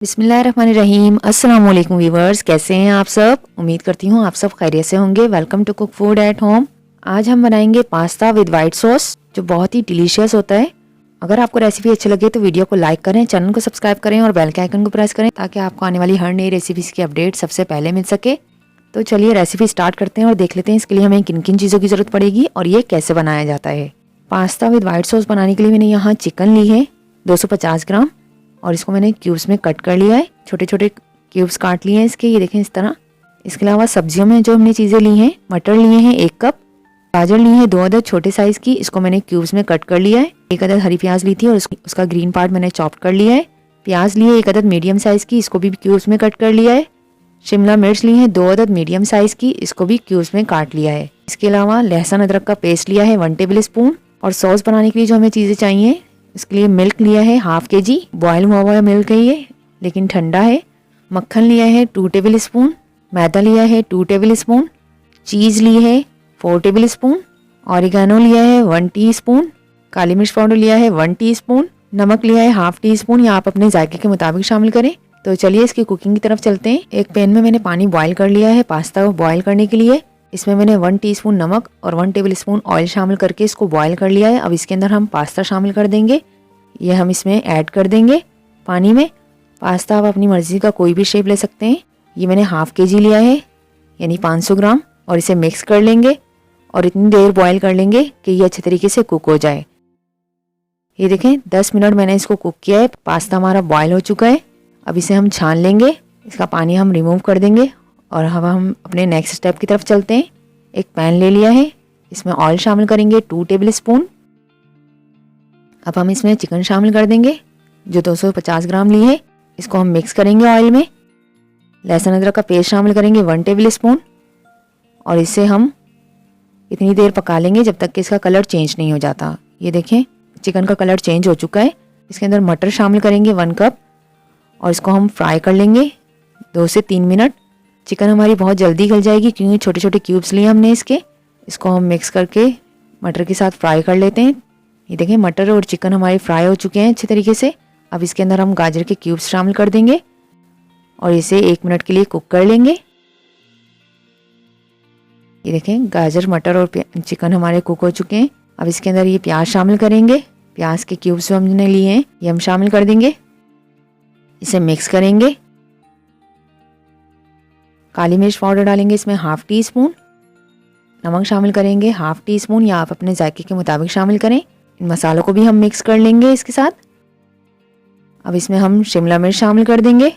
बिस्मिल्लाहिर्रहमानिर्रहीम। अस्सलाम वालेकुम व्यूवर्स, कैसे हैं आप सब। उम्मीद करती हूँ आप सब खैरियत से होंगे। Welcome to cook food at home. आज हम बनाएंगे पास्ता विद वाइट सॉस, जो बहुत ही डिलीशियस होता है। अगर आपको रेसिपी अच्छी लगे तो वीडियो को लाइक करें, चैनल को सब्सक्राइब करें और बेल के आइकन को प्रेस करें ताकि आपको आने वाली हर नई रेसिपीज की अपडेट सबसे पहले मिल सके। तो चलिए रेसिपी स्टार्ट करते हैं और देख लेते हैं इसके लिए हमें किन किन चीज़ों की ज़रूरत पड़ेगी और ये कैसे बनाया जाता है। पास्ता विद वाइट सॉस बनाने के लिए मैंने यहाँ चिकन ली है 250 ग्राम और इसको मैंने क्यूब्स में कट कर लिया है। छोटे छोटे क्यूब्स काट लिए हैं इसके, ये देखें इस तरह। इसके अलावा सब्जियों में जो हमने चीज़ें ली हैं, मटर लिए हैं 1 कप, गाजर ली है 2 अदद छोटे साइज़ की, इसको मैंने क्यूब्स में कट कर लिया है। 1 अदद हरी प्याज ली थी और उसका ग्रीन पार्ट मैंने चॉप कर लिया है। प्याज लिए 1 अदद मीडियम साइज़ की, इसको भी क्यूब्स में कट कर लिया है। शिमला मिर्च ली है 2 अदद मीडियम साइज़ की, इसको भी क्यूब्स में काट लिया है। इसके अलावा लहसुन अदरक का पेस्ट लिया है 1 टेबल स्पून। और सॉस बनाने के लिए जो हमें चीज़ें चाहिए, इसके लिए मिल्क लिया है ½ kg, बॉयल हुआ मिल्क है ये लेकिन ठंडा है। मक्खन लिया है 2 टेबल स्पून, मैदा लिया है 2 टेबल स्पून, चीज़ ली है 4 टेबल स्पून, ऑरिगेनो लिया है 1 टीस्पून, काली मिर्च पाउडर लिया है 1 टीस्पून, नमक लिया है ½ टीस्पून या आप अपने जायके के मुताबिक शामिल करें। तो चलिए इसकी कुकिंग की तरफ चलते हैं। एक पैन में मैंने पानी बॉयल कर लिया है पास्ता को बॉयल करने के लिए। इसमें मैंने 1 टीस्पून नमक और 1 टेबल स्पून ऑयल शामिल करके इसको बॉयल कर लिया है। अब इसके अंदर हम पास्ता शामिल कर देंगे। ये हम इसमें ऐड कर देंगे पानी में। पास्ता आप अपनी मर्जी का कोई भी शेप ले सकते हैं। ये मैंने ½ kg लिया है यानी 500 ग्राम और इसे मिक्स कर लेंगे और इतनी देर बॉयल कर लेंगे कि ये अच्छे तरीके से कुक हो जाए। ये देखें 10 मिनट मैंने इसको कुक किया है। पास्ता हमारा बॉयल हो चुका है। अब इसे हम छान लेंगे, इसका पानी हम रिमूव कर देंगे और अब हम अपने नेक्स्ट स्टेप की तरफ चलते हैं। एक पैन ले लिया है, इसमें ऑयल शामिल करेंगे 2 टेबल स्पून। अब हम इसमें चिकन शामिल कर देंगे जो 250 ग्राम ली है, इसको हम मिक्स करेंगे ऑयल में। लहसुन अदरक का पेस्ट शामिल करेंगे 1 टेबल स्पून और इसे हम इतनी देर पका लेंगे जब तक कि इसका कलर चेंज नहीं हो जाता। ये देखें चिकन का कलर चेंज हो चुका है। इसके अंदर मटर शामिल करेंगे 1 कप और इसको हम फ्राई कर लेंगे 2 से 3 मिनट। चिकन हमारी बहुत जल्दी गल जाएगी क्योंकि छोटे छोटे क्यूब्स लिए हमने इसके। इसको हम मिक्स करके मटर के साथ फ्राई कर लेते हैं। ये देखें मटर और चिकन हमारे फ्राई हो चुके हैं अच्छे तरीके से। अब इसके अंदर हम गाजर के क्यूब्स शामिल कर देंगे और इसे 1 मिनट के लिए कुक कर लेंगे। ये देखें गाजर मटर और चिकन हमारे कुक हो चुके हैं। अब इसके अंदर ये प्याज शामिल करेंगे। प्याज के क्यूब्स जो हमने लिए हैं ये हम शामिल कर देंगे। इसे मिक्स करेंगे। काली मिर्च पाउडर डालेंगे इसमें ½ टीस्पून। नमक शामिल करेंगे ½ टीस्पून या आप अपने जायके के मुताबिक शामिल करें। इन मसालों को भी हम मिक्स कर लेंगे इसके साथ। अब इसमें हम शिमला मिर्च शामिल कर देंगे।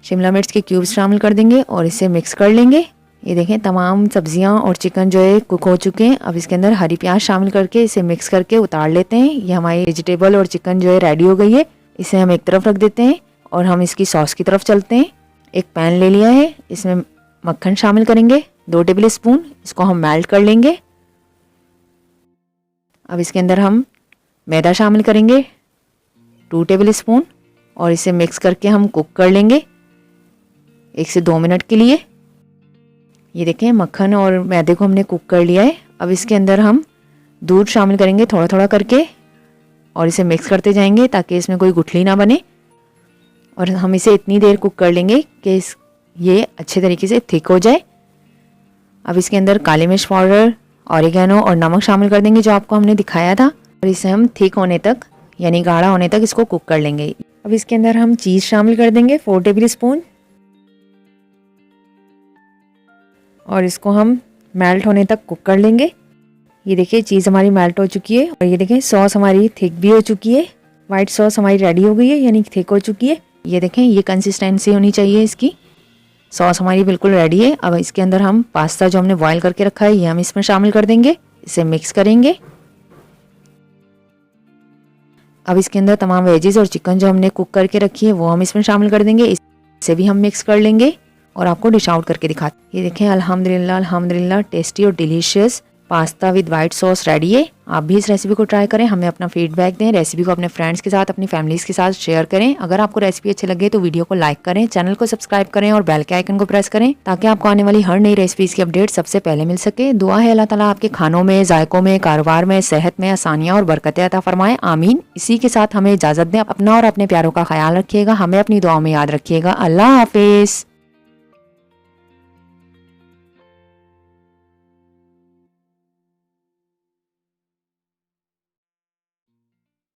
शिमला मिर्च के क्यूब्स शामिल कर देंगे और इसे मिक्स कर लेंगे। ये देखें तमाम सब्जियां और चिकन जो है कुक हो चुके हैं। अब इसके अंदर हरी प्याज शामिल करके इसे मिक्स करके उतार लेते हैं। ये हमारी वेजिटेबल और चिकन जो है रेडी हो गई है। इसे हम एक तरफ रख देते हैं और हम इसकी सॉस की तरफ चलते हैं। एक पैन ले लिया है, इसमें मक्खन शामिल करेंगे 2 टेबल स्पून। इसको हम मेल्ट कर लेंगे। अब इसके अंदर हम मैदा शामिल करेंगे 2 टेबल स्पून और इसे मिक्स करके हम कुक कर लेंगे 1 से 2 मिनट के लिए। ये देखें मक्खन और मैदे को हमने कुक कर लिया है। अब इसके अंदर हम दूध शामिल करेंगे थोड़ा थोड़ा करके और इसे मिक्स करते जाएंगे ताकि इसमें कोई गुठली ना बने। और हम इसे इतनी देर कुक कर लेंगे कि ये अच्छे तरीके से थिक हो जाए। अब इसके अंदर काली मिर्च पाउडर, ऑरिगेनो और नमक शामिल कर देंगे जो आपको हमने दिखाया था और इसे हम थिक होने तक यानी गाढ़ा होने तक इसको कुक कर लेंगे। अब इसके अंदर हम चीज़ शामिल कर देंगे 4 टेबल स्पून और इसको हम मेल्ट होने तक कुक कर लेंगे। ये देखिए चीज़ हमारी मेल्ट हो चुकी है और ये देखें सॉस हमारी थिक भी हो चुकी है। वाइट सॉस हमारी रेडी हो गई है यानी थिक हो चुकी है। ये देखें ये कंसिस्टेंसी होनी चाहिए इसकी। सॉस हमारी बिल्कुल रेडी है। अब इसके अंदर हम पास्ता जो हमने बॉयल करके रखा है ये हम इसमें शामिल कर देंगे। इसे मिक्स करेंगे। अब इसके अंदर तमाम वेजेस और चिकन जो हमने कुक करके रखी है वो हम इसमें शामिल कर देंगे। इसे भी हम मिक्स कर लेंगे और आपको डिश आउट करके दिखाते। ये देखें अल्हम्दुलिल्लाह अल्हम्दुलिल्लाह टेस्टी और delicious pasta with white sauce ready है। आप भी इस रेसिपी को ट्राई करें, हमें अपना फीडबैक दें, रेसिपी को अपने फ्रेंड्स के साथ, अपनी फैमिलीज के साथ शेयर करें। अगर आपको रेसिपी अच्छी लगे तो वीडियो को लाइक करें, चैनल को सब्सक्राइब करें और बेल के आइकन को प्रेस करें ताकि आपको आने वाली हर नई रेसिपीज की अपडेट सबसे पहले मिल सके। दुआ है अल्लाह ताला आपके खानों में, जायकों में, कारोबार में, सेहत में आसानियां और बरकतें अता फरमाए, आमीन। इसी के साथ हमें इजाजत दें। अपना और अपने प्यारों का ख्याल रखिएगा, हमें अपनी दुआओं में याद रखिएगा। अल्लाह हाफिज।